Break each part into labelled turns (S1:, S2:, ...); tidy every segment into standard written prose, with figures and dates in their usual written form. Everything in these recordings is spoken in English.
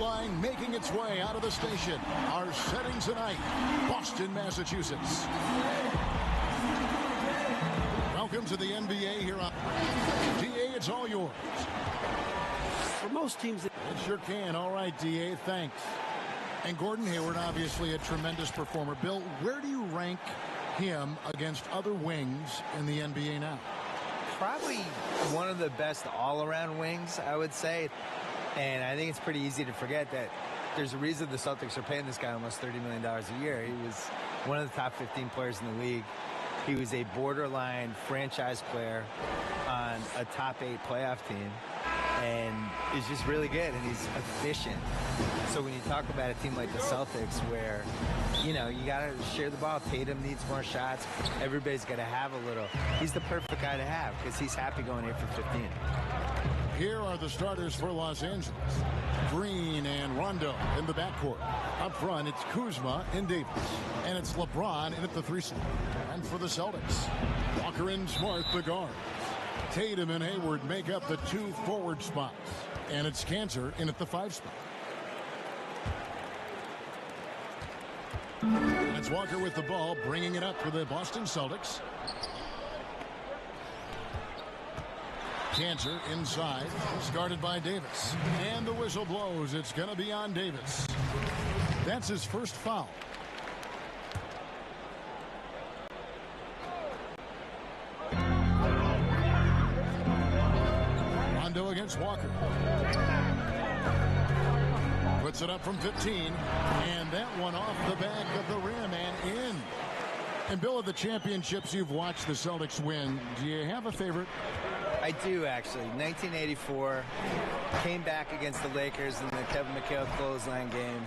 S1: line making its way out of the station. Our setting tonight, Boston, Massachusetts. Welcome to the NBA here on DA. It's all yours.
S2: For most teams,
S1: it sure can. All right, DA, thanks. And Gordon Hayward, obviously a tremendous performer. Bill, where do you rank him against other wings in the NBA now?
S3: Probably one of the best all-around wings, I would say. And I think it's pretty easy to forget that there's a reason the Celtics are paying this guy almost $30 million a year. He was one of the top 15 players in the league. He was a borderline franchise player on a top 8 playoff team. And he's just really good, and he's efficient. So when you talk about a team like the Celtics where, you know, you got to share the ball. Tatum needs more shots. Everybody's got to have a little. He's the perfect guy to have because he's happy going 8 for 15.
S1: Here are the starters for Los Angeles. Green and Rondo in the backcourt. Up front, it's Kuzma and Davis. And it's LeBron in at the 3 slot. And for the Celtics, Walker and Smart, the guards. Tatum and Hayward make up the 2 forward spots. And it's Cantor in at the 5 spot. And it's Walker with the ball, bringing it up for the Boston Celtics. Cantor inside, guarded by Davis. And the whistle blows. It's going to be on Davis. That's his first foul. Rondo against Walker. Puts it up from 15. And that one off the back of the rim and in. And Bill, of the championships you've watched the Celtics win, do you have a favorite?
S3: I do, actually. 1984, came back against the Lakers in the Kevin McHale clothesline game.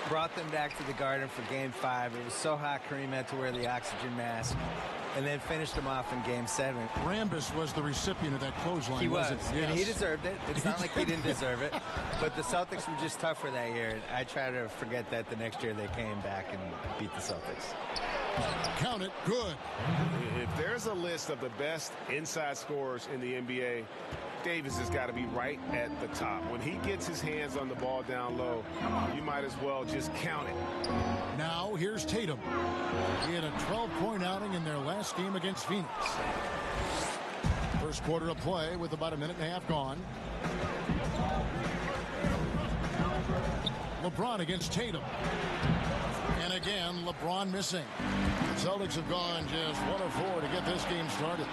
S3: Brought them back to the Garden for Game 5. It was so hot, Kareem had to wear the oxygen mask. And then finished them off in Game 7.
S1: Rambis was the recipient of that clothesline.
S3: He was,
S1: yes.
S3: and he deserved it. It's not like he didn't deserve it. But the Celtics were just tougher that year. I try to forget that the next year they came back and beat the Celtics.
S1: Count it. Good.
S4: If there's a list of the best inside scorers in the NBA, Davis has got to be right at the top. When he gets his hands on the ball down low, you might as well just count it.
S1: Now here's Tatum. He had a 12-point outing in their last game against Phoenix. First quarter of play with about a minute and a half gone. LeBron against Tatum. And again, LeBron missing. The Celtics have gone just 1 of 4 to get this game started.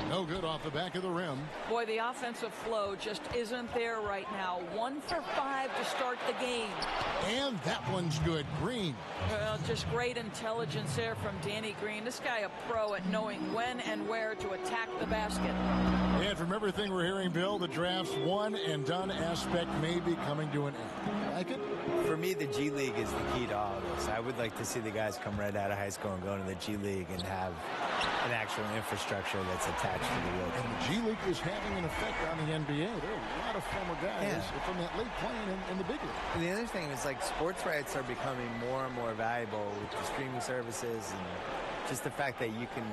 S1: No good off the back of the rim.
S5: Boy, the offensive flow just isn't there right now. 1 for 5 to start the game.
S1: And that one's good. Green.
S5: Well, just great intelligence there from Danny Green. This guy a pro at knowing when and where to attack the basket.
S1: And from everything we're hearing, Bill, the draft's one and done aspect may be coming to an end. Like it?
S3: For me, the G League is the key to all of this. I would like to see the guys come right out of high school and go into the G League and have an actual infrastructure that's attached to the league.
S1: And the G League is having an effect on the NBA. There are a lot of former guys from that league playing in the big league.
S3: And the other thing is, like, sports rights are becoming more and more valuable with the streaming services and just the fact that you can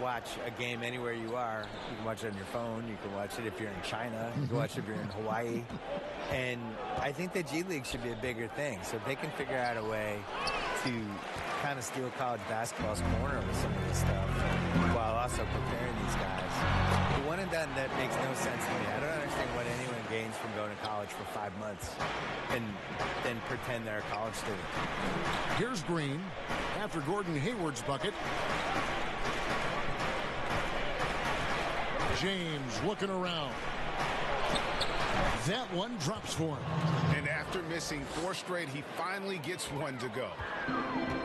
S3: watch a game anywhere you are. You can watch it on your phone. You can watch it if you're in China. You can watch it if you're in Hawaii. And I think the G League should be a bigger thing. So if they can figure out a way to kind of steal college basketball's corner with some of this stuff while also preparing these guys. The one and done, that makes no sense to me. I don't understand what anyone gains from going to college for 5 months and then pretend they're a college student.
S1: Here's Green after Gordon Hayward's bucket. James looking around. That one drops for him.
S4: And after missing 4 straight, he finally gets one to go.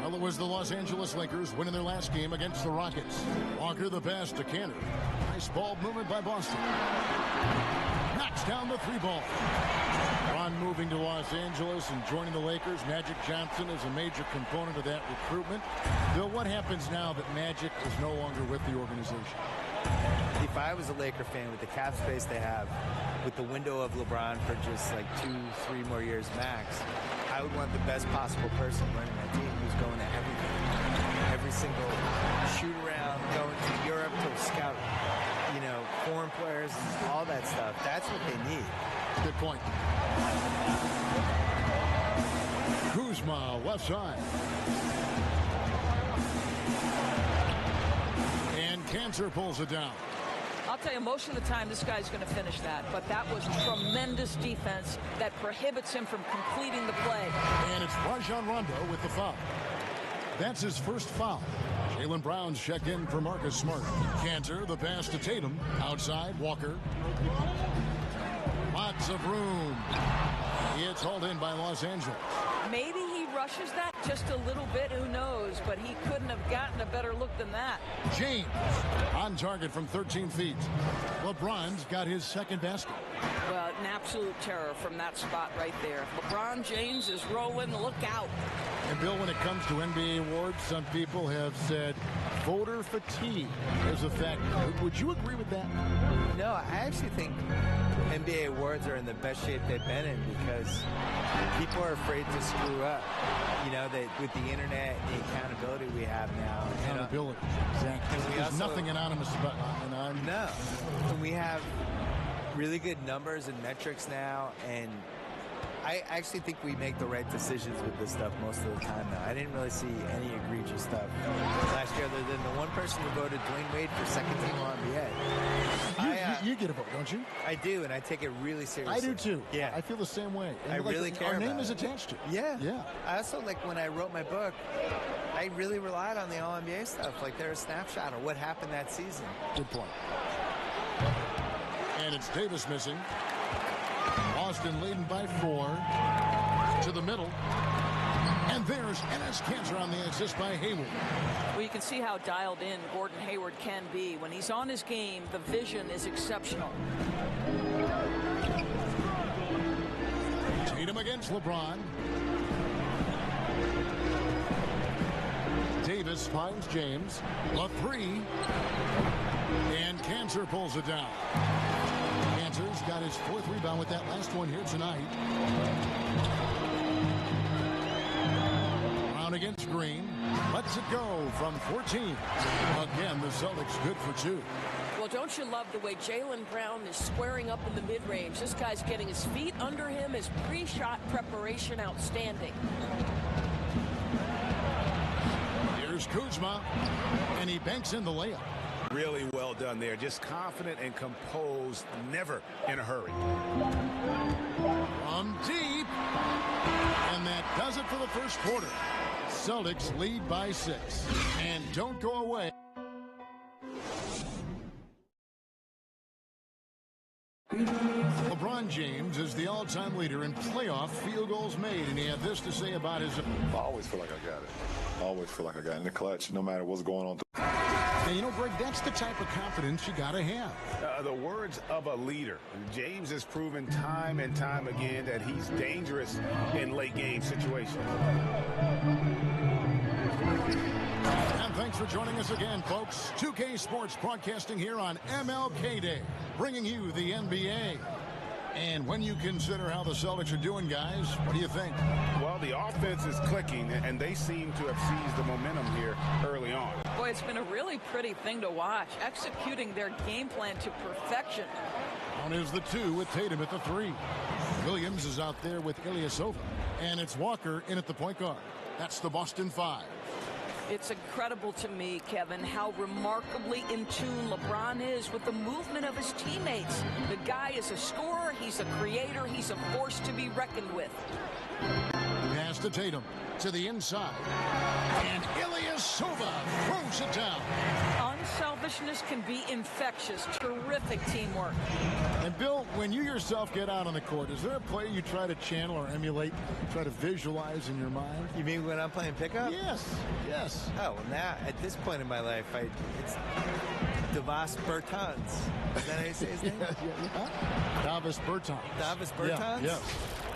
S1: Well, it was the Los Angeles Lakers winning their last game against the Rockets. Walker the pass to Cantor. Nice ball movement by Boston. Knocks down the 3 ball. Ron moving to Los Angeles and joining the Lakers. Magic Johnson is a major component of that recruitment. Bill, what happens now that Magic is no longer with the organization?
S3: If I was a Laker fan with the cap space they have, with the window of LeBron for just like 2-3 more years max, I would want the best possible person running that team who's going to everything. Every single shoot around, going to Europe to scout, you know, foreign players and all that stuff. That's what they need.
S1: Good point. Kuzma, left side. And Cantor pulls it down.
S5: I'll tell you, most of the time this guy's going to finish that, but that was tremendous defense that prohibits him from completing the play.
S1: And it's Rajon Rondo with the foul. That's his first foul. Jaylen Brown's check in for Marcus Smart. Cantor, the pass to Tatum. Outside, Walker. Lots of room. It's hauled in by Los Angeles.
S5: Maybe he rushes that just a little bit, who knows, but he couldn't have gotten a better look than that.
S1: James on target from 13 feet. LeBron's got his second basket.
S5: Well, an absolute terror from that spot right there. LeBron James is rolling. Look out.
S1: And Bill, when it comes to NBA awards, some people have said voter fatigue is a factor. Would you agree with that?
S3: No, I actually think NBA awards are in the best shape they've been in because people are afraid to screw up. You know, that with the internet and the accountability we have now.
S1: Accountability, exactly. There's nothing anonymous about it.
S3: No. And we have really good numbers and metrics now, and I actually think we make the right decisions with this stuff most of the time now. I didn't really see any egregious stuff last year other than the one person who voted Dwayne Wade for second team All-NBA.
S1: You get a vote, don't you?
S3: I do, and I take it really seriously.
S1: I do too.
S3: Yeah.
S1: I feel the same way. And
S3: I really care
S1: Our name
S3: about
S1: is
S3: it.
S1: attached to it.
S3: Yeah.
S1: Yeah.
S3: I also, like, when I wrote my book, I really relied on the All-NBA stuff. Like, they're a snapshot of what happened that season.
S1: Good point. And it's Davis missing. Boston leading by 4 to the middle. And there's Enes Kanter on the assist by Hayward.
S5: Well, you can see how dialed in Gordon Hayward can be. When he's on his game, the vision is exceptional.
S1: Tatum against LeBron. Davis finds James. A three. And Kanter pulls it down. Kanter's got his 4th rebound with that last one here tonight. Brown against Green. Lets it go from 14. Again, the Celtics good for 2.
S2: Well, don't you love the way Jaylen Brown is squaring up in the mid-range? This guy's getting his feet under him. His pre-shot preparation outstanding.
S1: Here's Kuzma, and he banks in the layup.
S4: Really well done there. Just confident and composed, never in a hurry.
S1: From deep. And that does it for the first quarter. Celtics lead by 6. And don't go away. LeBron James is the all-time leader in playoff field goals made, and he had this to say about his...
S6: I always feel like I got it. I always feel like I got it in the clutch, no matter what's going on.
S1: And you know, Greg, that's the type of confidence you got to have.
S4: The words of a leader. James has proven time and time again that he's dangerous in late game situations.
S1: And thanks for joining us again, folks. 2K Sports broadcasting here on MLK Day, bringing you the NBA. And when you consider how the Celtics are doing, guys, what do you think?
S4: Well, the offense is clicking, and they seem to have seized the momentum here early on.
S5: Boy, it's been a really pretty thing to watch, executing their game plan to perfection.
S1: On is the 2 with Tatum at the 3. Williams is out there with Ilyasova. And it's Walker in at the point guard. That's the Boston 5.
S5: It's incredible to me, Kevin, how remarkably in tune LeBron is with the movement of his teammates. The guy is a scorer, he's a creator, he's a force to be reckoned with.
S1: Pass to Tatum to the inside. And Ilyasova throws it down.
S5: Unselfishness can be infectious. Terrific teamwork.
S1: And Bill, when you yourself get out on the court, is there a play you try to channel or emulate, try to visualize in your mind?
S3: You mean when I'm playing pickup?
S1: Yes, yes.
S3: Oh, well, now, at this point in my life, it's Davis Bertans. Is that how you say his name?
S1: Davis Bertans.
S3: Davis Bertans?
S1: Yeah, yes.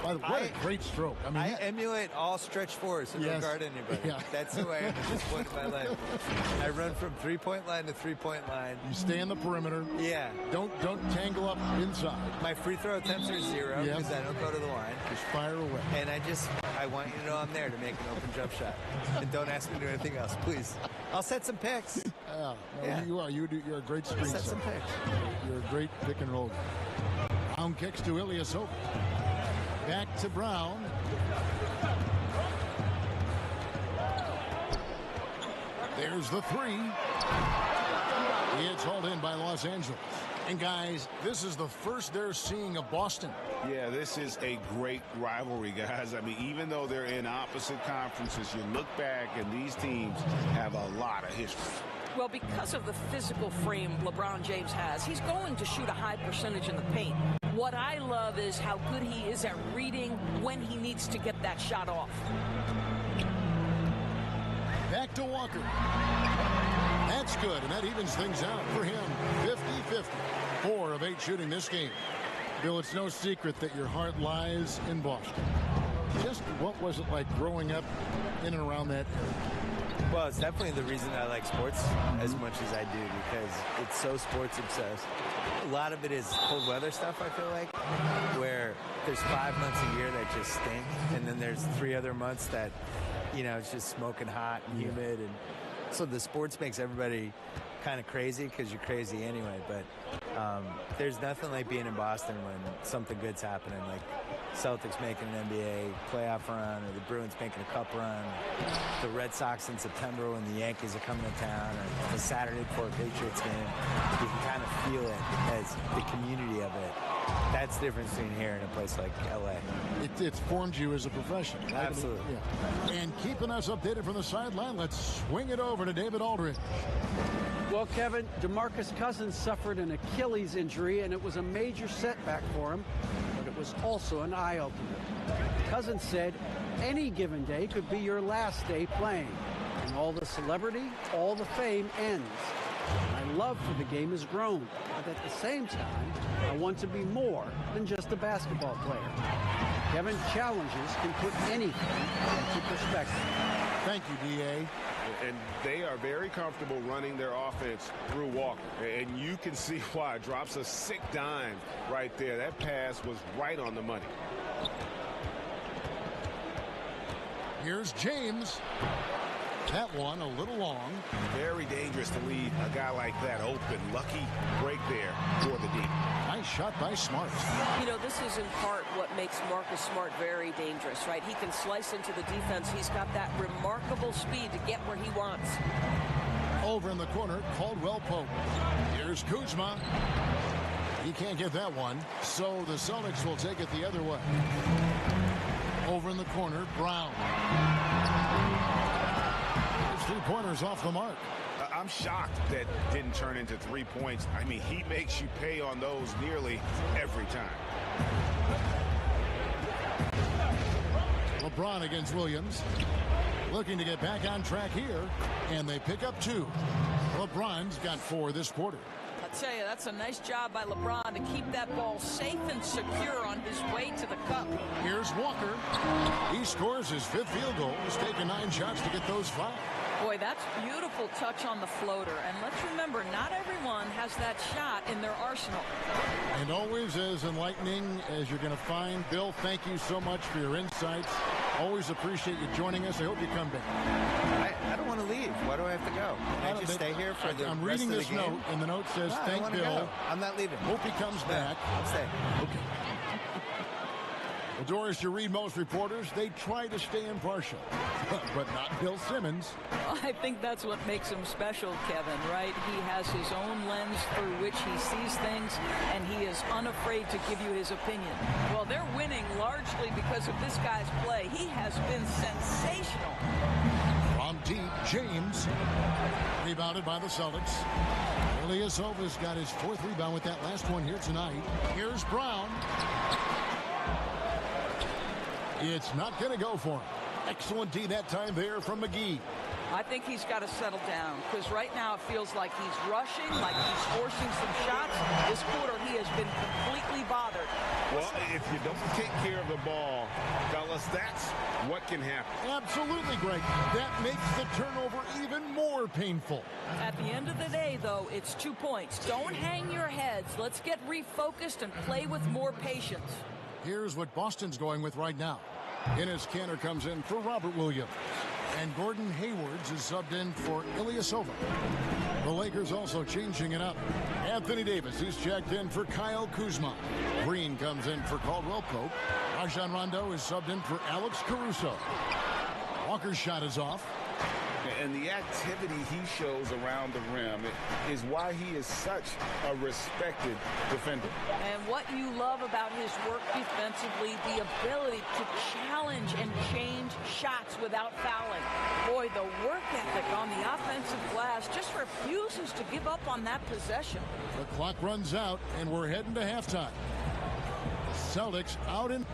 S1: By the way, what a great stroke. I mean,
S3: I emulate all stretch fours and don't guard anybody.
S1: Yeah.
S3: That's who I am at this point in my life. I run from three-point line to three-point line.
S1: You stay in the perimeter.
S3: Yeah.
S1: Don't tangle up inside.
S3: My free throw attempts are 0 because I don't go to the line.
S1: Just fire away.
S3: And I want you to know I'm there to make an open jump shot. And don't ask me to do anything else, please. I'll set some picks.
S1: You are. You're a great screen
S3: set some picks.
S1: You're a great pick and roll guy. Brown kicks to Ilyasova. Back to Brown. There's the three. It's hauled in by Los Angeles. And guys, this is the first they're seeing of Boston.
S4: Yeah, this is a great rivalry, guys. I mean, even though they're in opposite conferences, you look back and these teams have a lot of history.
S5: Well, because of the physical frame LeBron James has, he's going to shoot a high percentage in the paint. What I love is how good he is at reading when he needs to get that shot off.
S1: Back to Walker. That's good, and that evens things out for him. 50-50. 4 of 8 shooting this game. Bill, it's no secret that your heart lies in Boston. Just what was it like growing up in and around that area?
S3: Well, it's definitely the reason I like sports as much as I do, because it's so sports obsessed. A lot of it is cold weather stuff, I feel like, where there's 5 months a year that just stink, and then there's 3 other months that, you know, it's just smoking hot and humid, and so the sports makes everybody kind of crazy because you're crazy anyway. But there's nothing like being in Boston when something good's happening, like Celtics making an NBA playoff run, or the Bruins making a cup run, the Red Sox in September when the Yankees are coming to town, or the Saturday before Patriots game. You can kind of feel it as the community of it. That's the difference between here and a place like LA.
S1: It's formed you as a professional. Right?
S3: Absolutely.
S1: Yeah. And keeping us updated from the sideline, let's swing it over to David Aldridge.
S7: Well, Kevin, DeMarcus Cousins suffered an Achilles injury, and it was a major setback for him, but it was also an eye-opener. Cousins said any given day could be your last day playing, and all the celebrity, all the fame ends. My love for the game has grown, but at the same time, I want to be more than just a basketball player. Kevin, challenges can put anything into perspective.
S1: Thank you, D.A.
S4: And they are very comfortable running their offense through Walker. And you can see why. Drops a sick dime right there. That pass was right on the money.
S1: Here's James. That one a little long.
S4: Very dangerous to leave a guy like that open. Lucky break there for the D.
S1: Nice shot by Smart.
S2: You know, this is in part what makes Marcus Smart very dangerous, right? He can slice into the defense. He's got that remarkable speed to get where he wants.
S1: Over in the corner, Caldwell Pope. Here's Kuzma. He can't get that one, so the Celtics will take it the other way. Over in the corner, Brown. 3-pointers off the mark.
S4: I'm shocked that didn't turn into 3 points. I mean, he makes you pay on those nearly every time.
S1: LeBron against Williams. Looking to get back on track here, and they pick up 2. LeBron's got 4 this quarter.
S5: I'll tell you, that's a nice job by LeBron to keep that ball safe and secure on his way to the cup.
S1: Here's Walker. He scores his 5th field goal. He's taken 9 shots to get those 5.
S5: Boy, that's beautiful touch on the floater. And let's remember, not everyone has that shot in their arsenal.
S1: And always as enlightening as you're going to find. Bill, thank you so much for your insights. Always appreciate you joining us. I hope you come back.
S3: I don't want to leave. Why do I have to go? Can I just stay here for the
S1: I'm
S3: rest
S1: reading
S3: of the
S1: this
S3: game?
S1: note, and the note says,
S3: No, I
S1: thank
S3: wanna
S1: Bill.
S3: go. I'm not leaving.
S1: Hope he comes back.
S3: I'll stay.
S1: Okay. Well, Doris, you read most reporters, they try to stay impartial, but not Bill Simmons.
S5: I think that's what makes him special, Kevin, right? He has his own lens through which he sees things, and he is unafraid to give you his opinion. Well, they're winning largely because of this guy's play. He has been sensational.
S1: From deep, James, rebounded by the Celtics. Ilyasova's got his 4th rebound with that last one here tonight. Here's Brown. It's not going to go for him. Excellent D that time there from McGee.
S5: I think he's got to settle down, because right now it feels like he's rushing, like he's forcing some shots. This quarter, he has been completely bothered.
S4: Well, if you don't take care of the ball, fellas, that's what can happen.
S1: Absolutely, Greg. That makes the turnover even more painful.
S5: At the end of the day, though, it's 2 points. Don't hang your heads. Let's get refocused and play with more patience.
S1: Here's what Boston's going with right now. Enes Kanter comes in for Robert Williams. And Gordon Haywards is subbed in for Ilyasova. The Lakers also changing it up. Anthony Davis is checked in for Kyle Kuzma. Green comes in for Caldwell Pope. Rajon Rondo is subbed in for Alex Caruso. Walker's shot is off.
S8: And the activity he shows around the rim is why he is such a respected defender.
S5: And what you love about his work defensively, the ability to challenge and change shots without fouling. Boy, the work ethic on the offensive glass just refuses to give up on that possession.
S1: The clock runs out, and we're heading to halftime. Celtics out in...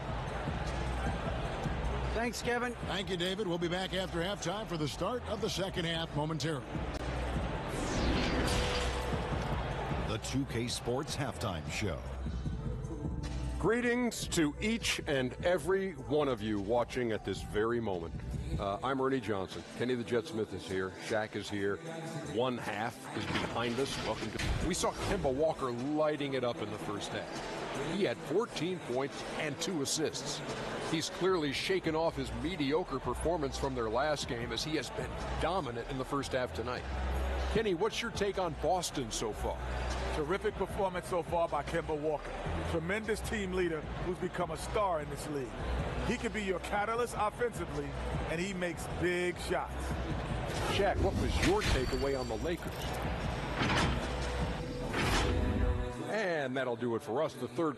S7: Thanks, Kevin.
S1: Thank you, David. We'll be back after halftime for the start of the second half momentarily.
S9: The 2K Sports Halftime Show.
S10: Greetings to each and every one of you watching at this very moment. I'm Ernie Johnson. Kenny the Jet Smith is here. Shaq is here. One half is behind us. Welcome to... We saw Kemba Walker lighting it up in the first half. He had 14 points and 2 assists. He's clearly shaken off his mediocre performance from their last game as he has been dominant in the first half tonight. Kenny, what's your take on Boston so far?
S11: Terrific performance so far by Kemba Walker. Tremendous team leader who's become a star in this league. He can be your catalyst offensively, and he makes big shots.
S10: Shaq, what was your takeaway on the Lakers? And that'll do it for us. The third.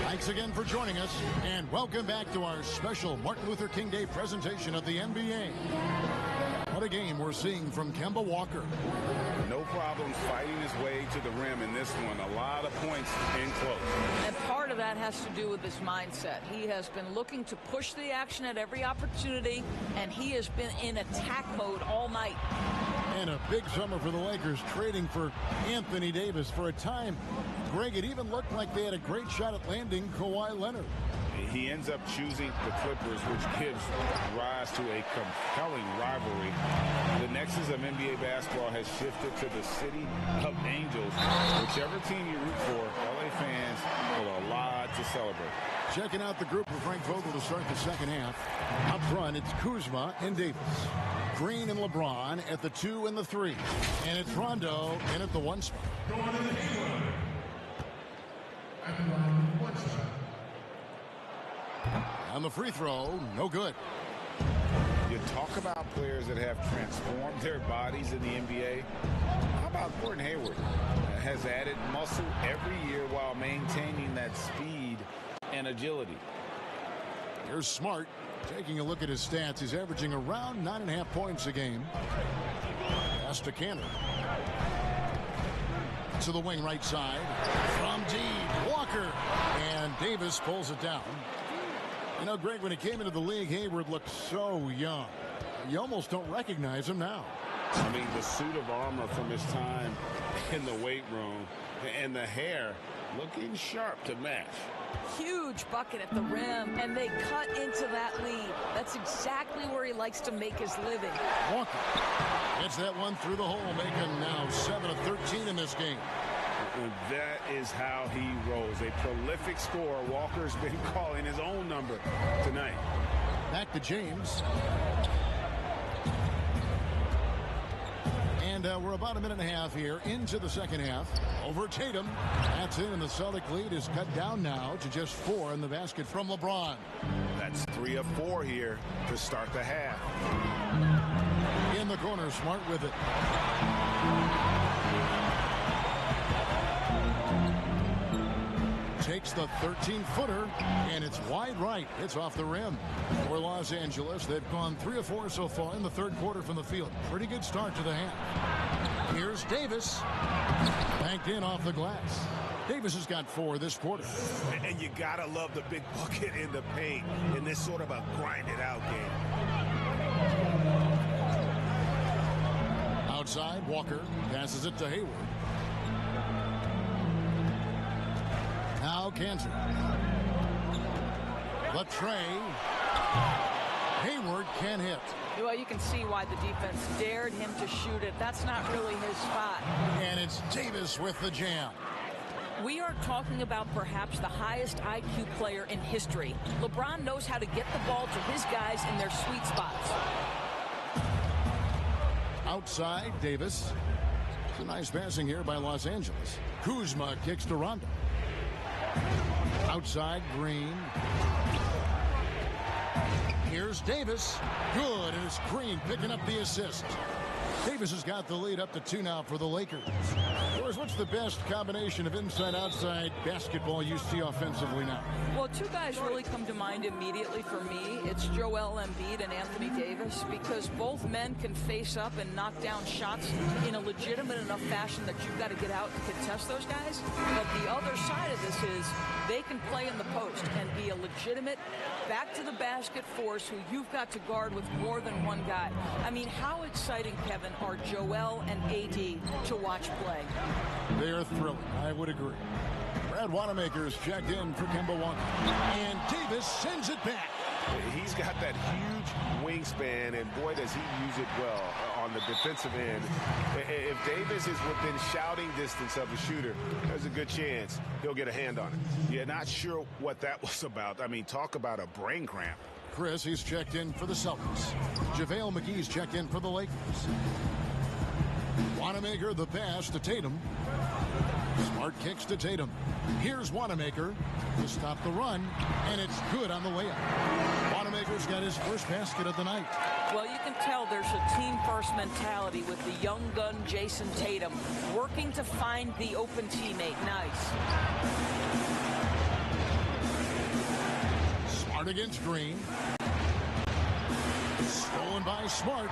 S1: Thanks again for joining us, and welcome back to our special Martin Luther King Day presentation of the NBA. What a game we're seeing from Kemba Walker.
S8: No problems fighting his way to the rim in this one. A lot of points in close.
S5: And part of that has to do with his mindset. He has been looking to push the action at every opportunity, and he has been in attack mode all night.
S1: And a big summer for the Lakers, trading for Anthony Davis. For a time, Greg, it even looked like they had a great shot at landing Kawhi Leonard.
S8: He ends up choosing the Clippers, which gives rise to a compelling rivalry. The nexus of NBA basketball has shifted to the city of angels. Whichever team you root for, LA fans have a lot to celebrate.
S1: Checking out the group of Frank Vogel to start the second half. Up front, it's Kuzma and Davis. Green and LeBron at the 2 and the 3. And it's Rondo in at the 1 spot. On the free throw, no good.
S8: You talk about players that have transformed their bodies in the NBA. How about Gordon Hayward? Has added muscle every year while maintaining that speed and agility.
S1: Here's Smart. Taking a look at his stats, he's averaging around 9.5 points a game. Pass to Canner. To the wing right side. From deep, Walker. And Davis pulls it down. You know, Greg, when he came into the league, Hayward looked so young. You almost don't recognize him now.
S8: I mean, the suit of armor from his time in the weight room and the hair looking sharp to match.
S5: Huge bucket at the rim, and they cut into that lead. That's exactly where he likes to make his living.
S1: Walker gets that one through the hole, making now 7 of 13 in this game.
S8: And that is how he rolls. A prolific scorer. Walker's been calling his own number tonight.
S1: Back to James. And we're about a minute and a half here into the second half. Over Tatum. That's in, and the Celtic lead is cut down now to just 4 in the basket from LeBron.
S8: That's 3 of 4 here to start the half.
S1: In the corner, Smart with it. Takes the 13-footer, and it's wide right. It's off the rim. For Los Angeles, they've gone 3 of 4 so far in the third quarter from the field. Pretty good start to the half. Here's Davis. Banked in off the glass. Davis has got 4 this quarter.
S8: And you gotta love the big bucket in the paint in this sort of a grinded-out game.
S1: Outside, Walker passes it to Hayward. Now Kanter. Latrey. Hayward can hit.
S5: Well, you can see why the defense dared him to shoot it. That's not really his spot.
S1: And it's Davis with the jam.
S5: We are talking about perhaps the highest IQ player in history. LeBron knows how to get the ball to his guys in their sweet spots.
S1: Outside, Davis. It's a nice passing here by Los Angeles. Kuzma kicks to Rondo. Outside, Green. Here's Davis. Good, and it's Green picking up the assist. Davis has got the lead up to 2 now for the Lakers. Boys, what's the best combination of inside-outside basketball you see offensively now?
S5: Well, 2 guys really come to mind immediately for me. It's Joel Embiid and Anthony Davis, because both men can face up and knock down shots in a legitimate enough fashion that you've got to get out and contest those guys. But the other side of this is they can play in the post and be a legitimate back-to-the-basket force who you've got to guard with more than one guy. I mean, how exciting, Kevin, are Joel and AD to watch play?
S1: They are thrilling. I would agree. Brad Wanamaker's checked in for Kemba Walker. And Davis sends it back.
S4: He's got that huge wingspan, and boy, does he use it well on the defensive end. If Davis is within shouting distance of the shooter, there's a good chance he'll get a hand on it. You're not sure what that was about. I mean, talk about a brain cramp.
S1: Chris, he's checked in for the Celtics. JaVale McGee's checked in for the Lakers. Wanamaker, the pass to Tatum. Smart kicks to Tatum. Here's Wanamaker to stop the run, and it's good on the layup. Wanamaker's got his first basket of the night.
S5: Well, you can tell there's a team-first mentality with the young gun Jason Tatum working to find the open teammate. Nice.
S1: Smart against Green. Stolen by Smart.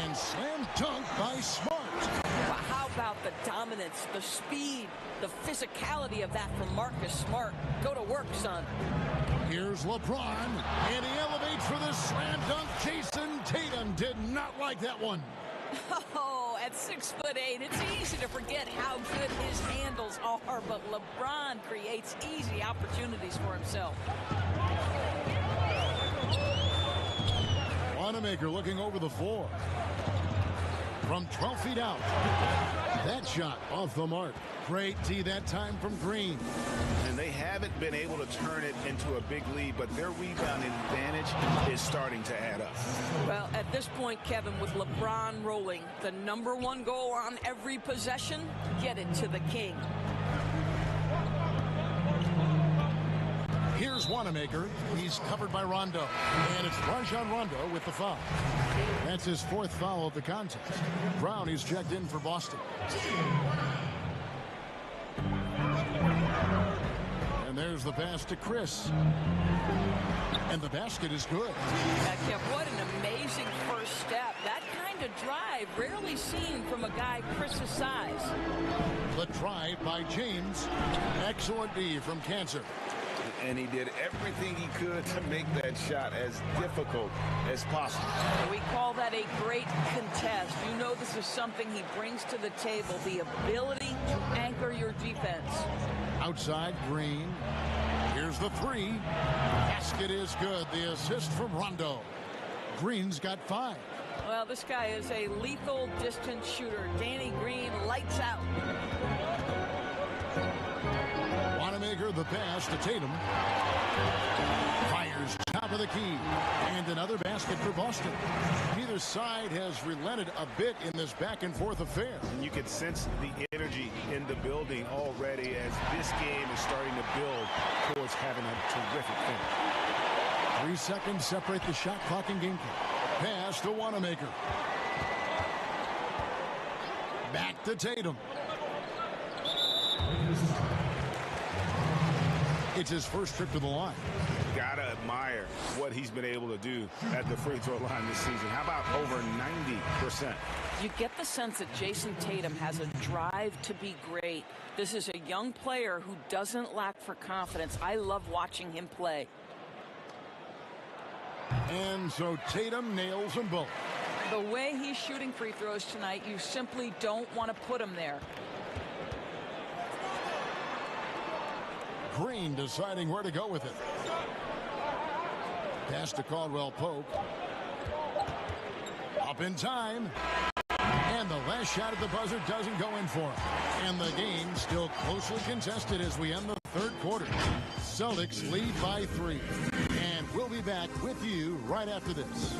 S1: And slam dunk by Smart.
S5: Well, how about the dominance, the speed, the physicality of that from Marcus Smart? Go to work, son.
S1: Here's LeBron, and he elevates for the slam dunk. Jason Tatum did not like that one.
S5: Oh, at 6'8", it's easy to forget how good his handles are, but LeBron creates easy opportunities for himself.
S1: Wanamaker looking over the floor. From 12 feet out. That shot off the mark. Great tee that time from Green.
S4: And they haven't been able to turn it into a big lead, but their rebounding advantage is starting to add up.
S5: Well, at this point, Kevin, with LeBron rolling, the #1 goal on every possession, get it to the king.
S1: Here's Wanamaker. He's covered by Rondo. And it's Rajon Rondo with the foul. That's his 4th foul of the contest. Brown, he's checked in for Boston. And there's the pass to Chris. And the basket is good.
S5: Kev, what an amazing first step. That kind of drive, rarely seen from a guy Chris's size.
S1: The drive by James. Excellent D from Cancer.
S4: And he did everything he could to make that shot as difficult as possible.
S5: We call that a great contest. You know this is something he brings to the table, the ability to anchor your defense.
S1: Outside, Green. Here's the 3. Basket is good. The assist from Rondo. Green's got 5.
S5: Well, this guy is a lethal distance shooter. Danny Green lights out.
S1: Wanamaker, the pass to Tatum. Fires top of the key. And another basket for Boston. Neither side has relented a bit in this back-and-forth affair.
S4: And you can sense the energy in the building already as this game is starting to build towards having a terrific finish.
S1: 3 seconds separate the shot clock and game clock. Pass to Wanamaker. Back to Tatum. It's his first trip to the line.
S4: Gotta admire what he's been able to do at the free throw line this season. How about over 90%?
S5: You get the sense that Jason Tatum has a drive to be great. This is a young player who doesn't lack for confidence. I love watching him play.
S1: And so Tatum nails them both.
S5: The way he's shooting free throws tonight, you simply don't want to put him there.
S1: Green deciding where to go with it. Pass to Caldwell Pope. Up in time. And the last shot at the buzzer doesn't go in for him. And the game still closely contested as we end the third quarter. Celtics lead by 3. And we'll be back with you right after this.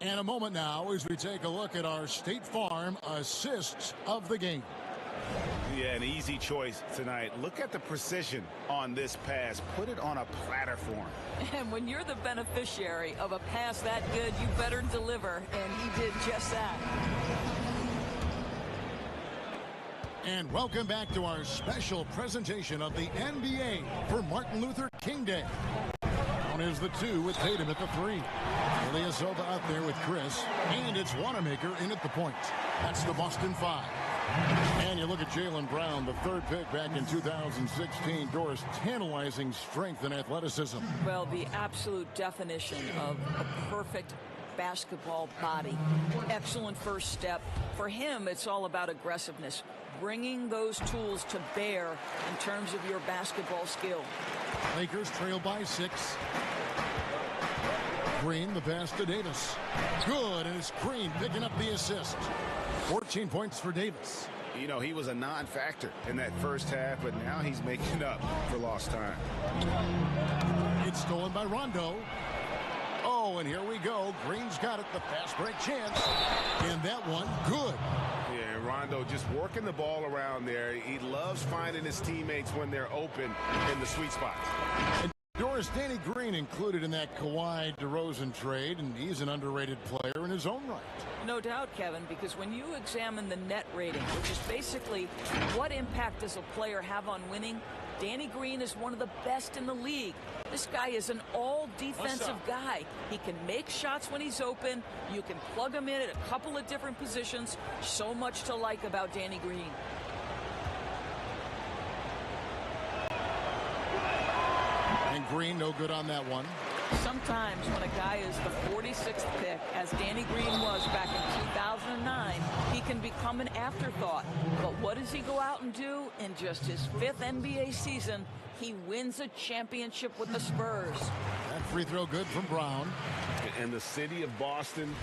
S1: And a moment now as we take a look at our State Farm assists of the game.
S4: Yeah, an easy choice tonight. Look at the precision on this pass. Put it on a platter for him.
S5: And when you're the beneficiary of a pass that good, you better deliver. And he did just that.
S1: And welcome back to our special presentation of the NBA for Martin Luther King Day. On is the 2 with Tatum at the 3. Ilyasova out there with Chris. And it's Wanamaker in at the point. That's the Boston 5. And you look at Jaylen Brown, the 3rd pick back in 2016. Doris, tantalizing strength and athleticism.
S5: Well, the absolute definition of a perfect basketball body. Excellent first step. For him, it's all about aggressiveness. Bringing those tools to bear in terms of your basketball skill.
S1: Lakers trail by 6. Green, the pass to Davis. Good, and it's Green picking up the assist. 14 points for Davis.
S4: You know, he was a non-factor in that first half, but now he's making up for lost time.
S1: It's stolen by Rondo. Oh, and here we go. Green's got it, the fast break chance. And that one, good.
S4: Yeah, Rondo just working the ball around there. He loves finding his teammates when they're open in the sweet spots.
S1: And Doris, Danny Green included in that Kawhi DeRozan trade, and he's an underrated player in his own right.
S5: No doubt, Kevin, because when you examine the net rating, which is basically what impact does a player have on winning, Danny Green is one of the best in the league. This guy is an all-defensive guy. He can make shots when he's open. You can plug him in at a couple of different positions. So much to like about Danny Green.
S1: And Green, no good on that one.
S5: Sometimes when a guy is the 46th pick, as Danny Green was back in 2009, he can become an afterthought. But what does he go out and do? In just his 5th NBA season, he wins a championship with the Spurs.
S1: That free throw good from Brown.
S4: And the city of Boston,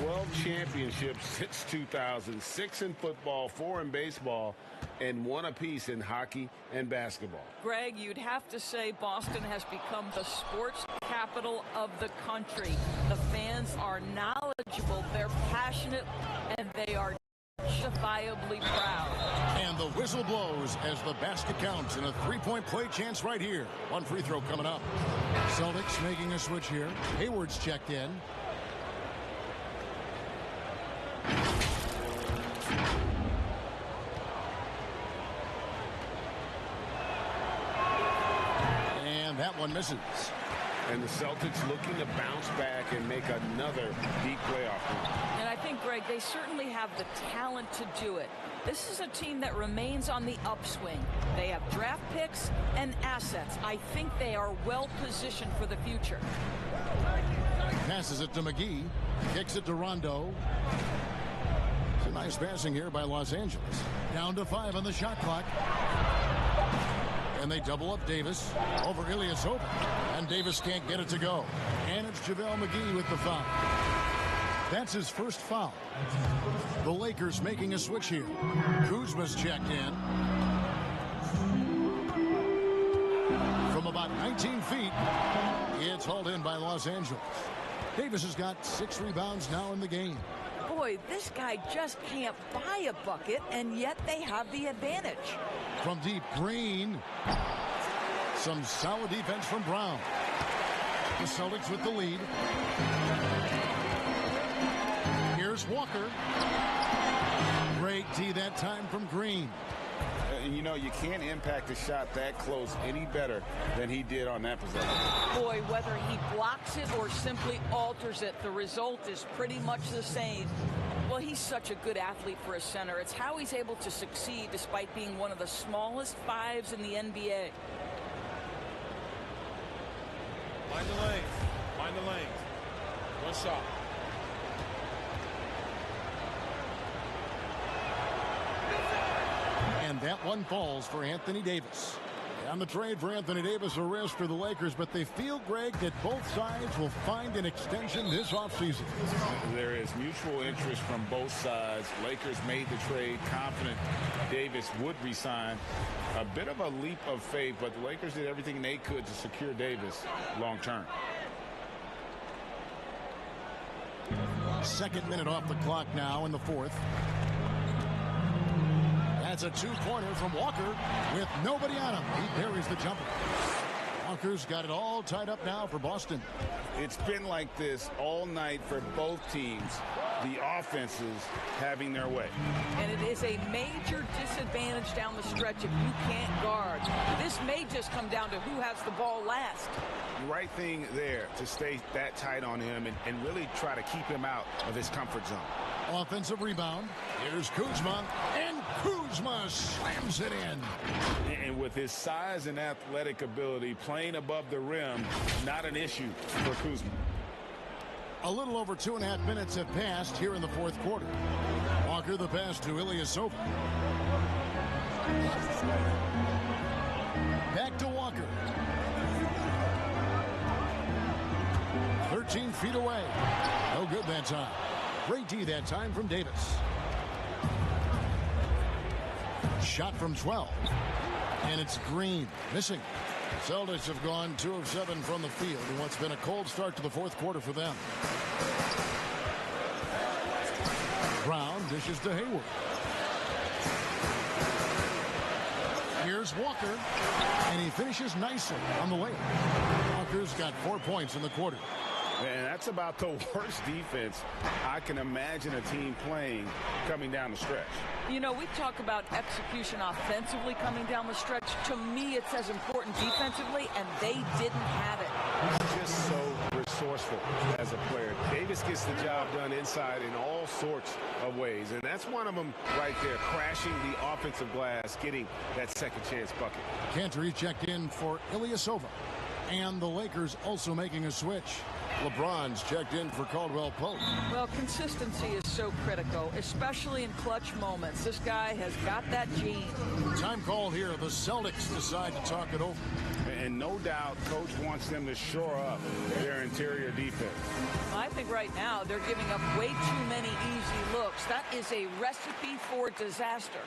S4: 12 championships since 2000, 6 in football, 4 in baseball, and 1 apiece in hockey and basketball.
S5: Greg, you'd have to say Boston has become the sports capital of the country. The fans are knowledgeable, they're passionate, and they are justifiably proud.
S1: And the whistle blows as the basket counts in a three-point play chance right here. One free throw coming up. Celtics making a switch here. Hayward's checked in. And that one misses.
S4: And the Celtics looking to bounce back and make another deep playoff run.
S5: And I think, Greg, they certainly have the talent to do it. This is a team that remains on the upswing. They have draft picks and assets. I think they are well positioned for the future.
S1: Passes it to McGee. Kicks it to Rondo. It's a nice passing here by Los Angeles. Down to 5 on the shot clock. And they double up Davis over Ilyasova. And Davis can't get it to go. And it's JaVale McGee with the foul. That's his first foul. The Lakers making a switch here. Kuzma's checked in. From about 19 feet, it's hauled in by Los Angeles. Davis has got 6 rebounds now in the game.
S5: Boy, this guy just can't buy a bucket, and yet they have the advantage.
S1: From deep, Green. Some solid defense from Brown. The Celtics with the lead. Here's Walker. Great D that time from Green.
S8: And you know, you can't impact a shot that close any better than he did on that possession.
S5: Boy, whether he blocks it or simply alters it, the result is pretty much the same. Well, he's such a good athlete for a center. It's how he's able to succeed despite being one of the smallest fives in the NBA.
S12: Mind the lane. Mind the lane. One shot.
S1: And that one falls for Anthony Davis. And the trade for Anthony Davis a risk for the Lakers, but they feel, Greg, that both sides will find an extension this offseason.
S8: There is mutual interest from both sides. Lakers made the trade confident Davis would resign. A bit of a leap of faith, but the Lakers did everything they could to secure Davis long term.
S1: Second minute off the clock now in the fourth. That's a two-pointer from Walker with nobody on him. He buries the jumper. Walker's got it all tied up now for Boston.
S8: It's been like this all night for both teams. The offenses having their way.
S5: And it is a major disadvantage down the stretch if you can't guard. This may just come down to who has the ball last.
S8: The right thing there to stay that tight on him and really try to keep him out of his comfort zone.
S1: Offensive rebound. Here's Kuzma, and Kuzma slams it in.
S8: And with his size and athletic ability, playing above the rim, not an issue for Kuzma.
S1: A little over 2.5 minutes have passed here in the fourth quarter. Walker the pass to Ilyasova. Back to Walker. 13 feet away. No good that time. Great D that time from Davis. Shot from 12. And it's Green. Missing. Celtics have gone 2 of 7 from the field in what's been a cold start to the fourth quarter for them. Brown dishes to Hayward. Here's Walker, and he finishes nicely on the way. Walker's got 4 points in the quarter.
S8: And that's about the worst defense I can imagine a team playing coming down the stretch.
S5: You know, we talk about execution offensively coming down the stretch. To me, it's as important defensively, and they didn't have it.
S4: He's just so resourceful as a player. Davis gets the job done inside in all sorts of ways, and that's one of them right there, crashing the offensive glass, getting that second chance bucket.
S1: Cantor checked in for Ilyasova, and the Lakers also making a switch. LeBron's checked in for Caldwell Pope.
S5: Well, consistency is so critical, especially in clutch moments. This guy has got that gene.
S1: Time call here. The Celtics decide to talk it over.
S8: And no doubt, Coach wants them to shore up their interior defense.
S5: I think right now they're giving up way too many easy looks. That is a recipe for disaster.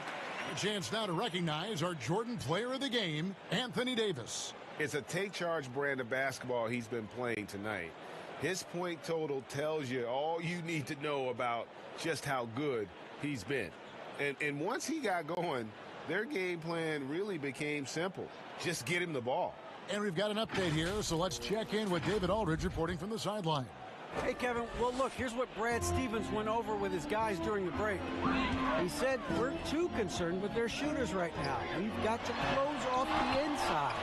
S1: A chance now to recognize our Jordan Player of the Game, Anthony Davis.
S4: It's a take charge brand of basketball he's been playing tonight. His point total tells you all you need to know about just how good he's been. And once he got going, their game plan really became simple. Just get him the ball.
S1: And we've got an update here, so let's check in with David Aldridge reporting from the sideline.
S7: Hey, Kevin. Well, look, here's what Brad Stevens went over with his guys during the break. He said, we're too concerned with their shooters right now. We've got to close off the inside.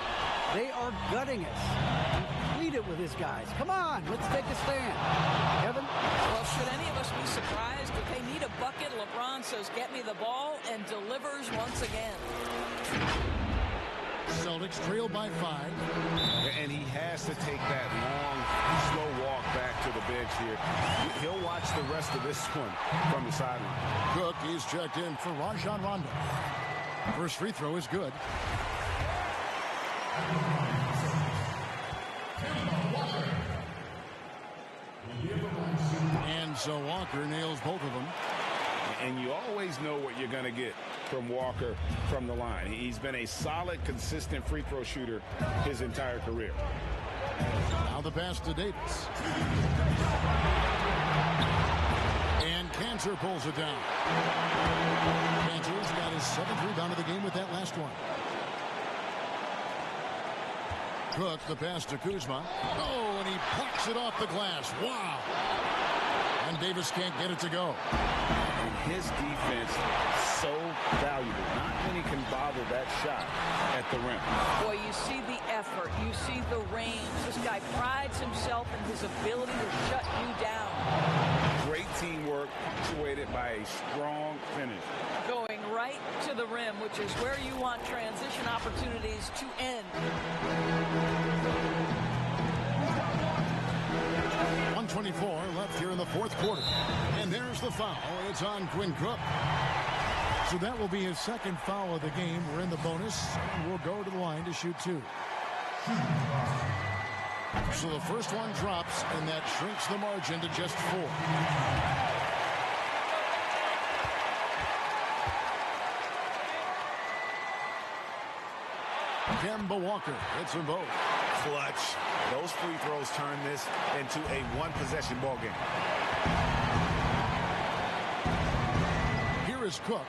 S7: They are gutting us. Lead it with his guys. Come on, let's take a stand. Kevin?
S5: Well, should any of us be surprised if they need a bucket? LeBron says, get me the ball, and delivers once again.
S1: Celtics trail by 5.
S4: And he has to take that long, slow walk back to the bench here. He'll watch the rest of this one from the sideline.
S1: Cook, he's checked in for Rajon Rondo. First free throw is good. And so Walker nails both of them.
S8: And you always know what you're going to get from Walker from the line. He's been a solid, consistent free throw shooter his entire career.
S1: Now the pass to Davis. And Cantor pulls it down. Cantor's got his 7th rebound of the game with that last one. Cook, the pass to Kuzma. Oh, and he plucks it off the glass. Wow. And Davis can't get it to go.
S8: And his defense so valuable. Not many can bother that shot at the rim.
S5: Boy, you see the effort. You see the range. This guy prides himself in his ability to shut you down.
S8: Great teamwork punctuated by a strong finish.
S5: Going right to the rim, which is where you want transition opportunities to end.
S1: 1:24 left here in the fourth quarter. And there's the foul. It's on Quinn Cook. So that will be his second foul of the game. We're in the bonus, and we'll go to the line to shoot two. So the first one drops, and that shrinks the margin to just 4. Kemba Walker hits them both.
S4: Clutch. Those free throws turn this into a one-possession ball game.
S1: Here is Cook.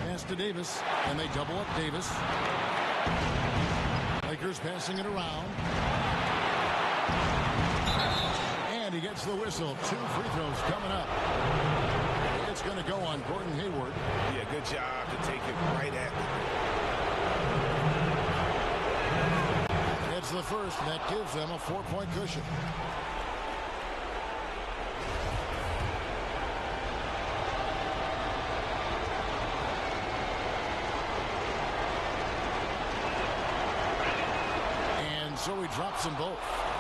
S1: Pass to Davis, and they double up Davis. Lakers passing it around. And he gets the whistle. 2 free throws coming up. It's going to go on Gordon Hayward.
S4: Yeah, good job to take it right at it.
S1: It's the first, and that gives them a 4-point cushion. And so he drops them both.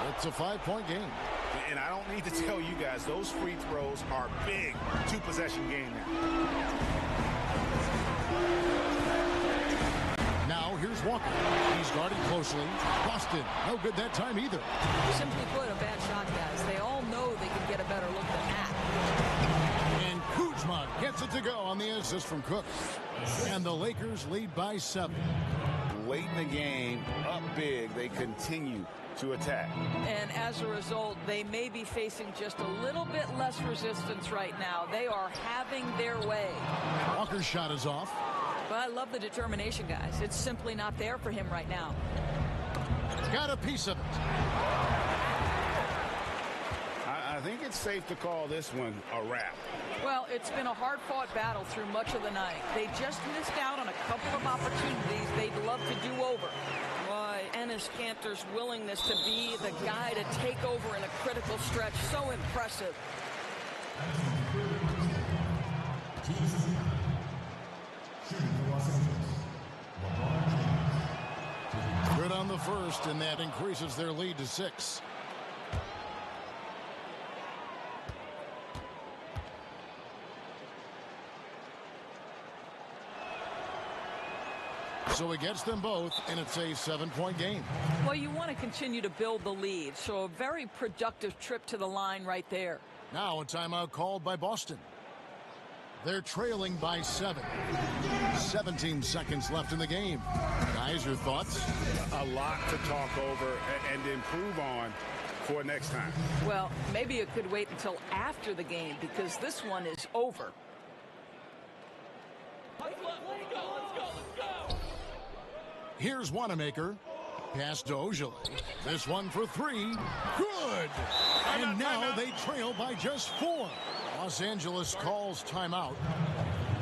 S1: It's a 5-point game.
S4: And I don't need to tell you guys, those free throws are big. 2-possession game now.
S1: Now here's Walker. He's guarded closely. Boston, no good that time either.
S5: Simply put, a bad shot, guys. They all know they can get a better look than that.
S1: And Kuzma gets it to go on the assist from Cook. And the Lakers lead by 7.
S8: Late in the game, up big, they continue to attack.
S5: And as a result, they may be facing just a little bit less resistance right now. They are having their way.
S1: Walker's shot is off.
S5: But I love the determination, guys. It's simply not there for him right now.
S1: Got a piece of it.
S8: I think it's safe to call this one a wrap.
S5: Well, it's been a hard-fought battle through much of the night. They just missed out on a couple of opportunities they'd love to do over. Why, Enes Kanter's willingness to be the guy to take over in a critical stretch, so impressive.
S1: Good on the first, and that increases their lead to 6. So he gets them both, and it's a 7-point game.
S5: Well, you want to continue to build the lead, so a very productive trip to the line right there.
S1: Now a timeout called by Boston. They're trailing by 7. 17 seconds left in the game. Guys, your thoughts?
S8: A lot to talk over and improve on for next time.
S5: Well, maybe it could wait until after the game because this one is over.
S12: Let's go.
S1: Here's Wanamaker. Pass to Ojale. This one for 3. Good! And now they trail by just 4. Los Angeles calls timeout.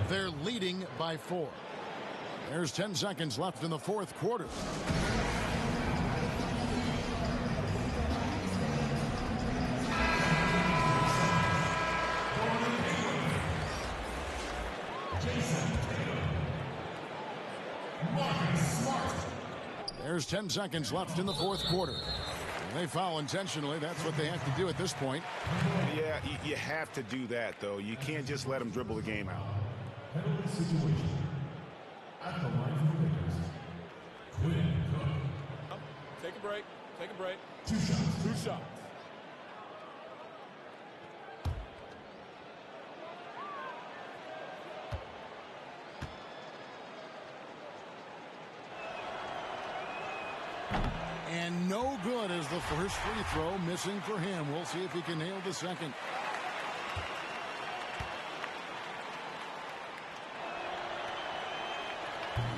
S1: They're leading by 4. There's 10 seconds left in the fourth quarter. There's 10 seconds left in the fourth quarter. They foul intentionally. That's what they have to do at this point.
S4: Yeah, you have to do that, though. You can't just let them dribble the game out.
S13: Penalty situation. At the line for the Lakers. Quinn Cook.
S12: Take a break. Take a break.
S13: 2 shots.
S12: 2 shots.
S1: And no good as the first free throw missing for him. We'll see if he can nail the second.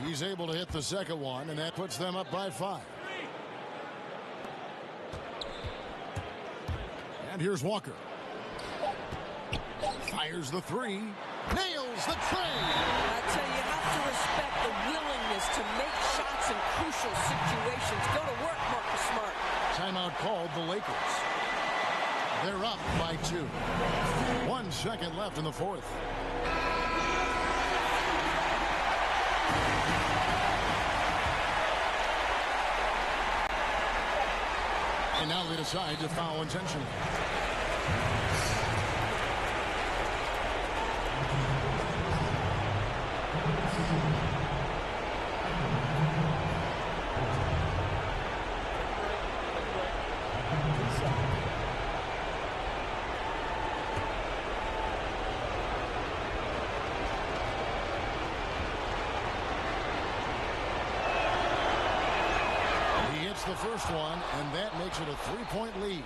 S1: He's able to hit the second one, and that puts them up by 5. And here's Walker. Fires the three. Nails the tray.
S5: I tell you, you have to respect the willingness to make shots in crucial situations. Go to work, Marcus Smart.
S1: Timeout called the Lakers. They're up by 2. 1 second left in the fourth. And now they decide to foul intentionally. The first one, and that makes it a 3-point lead.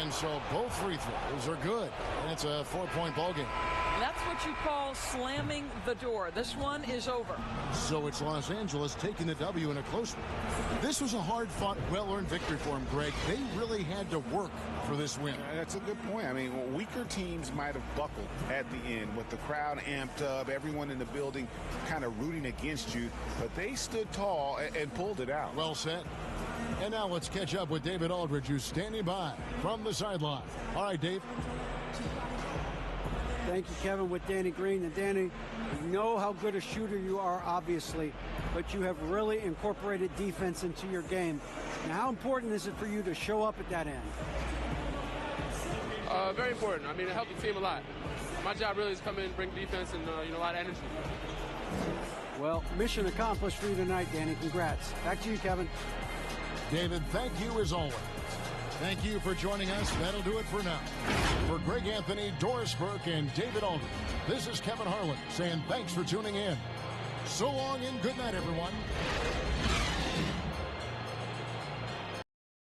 S1: And so both free throws are good, and it's a 4-point ball game.
S5: That's what you call slamming the door. This one is over.
S1: So it's Los Angeles taking the W in a close one. This was a hard-fought, well-earned victory for them, Greg. They really had to work for this win.
S8: That's a good point. I mean, weaker teams might have buckled at the end with the crowd amped up, everyone in the building kind of rooting against you, but they stood tall and pulled it out.
S1: Well said. And now let's catch up with David Aldridge, who's standing by from the sideline. All right, Dave.
S7: Thank you, Kevin, with Danny Green. And Danny, we know how good a shooter you are, obviously, but you have really incorporated defense into your game. Now, how important is it for you to show up at that end?
S14: Very important. I mean, it helped the team a lot. My job really is come in, bring defense, and a lot of energy.
S7: Well, mission accomplished for you tonight, Danny. Congrats. Back to you, Kevin.
S1: David, thank you as always. Thank you for joining us. That'll do it for now. For Greg Anthony, Doris Burke, and David Aldridge, this is Kevin Harlan saying thanks for tuning in. So long and good night, everyone.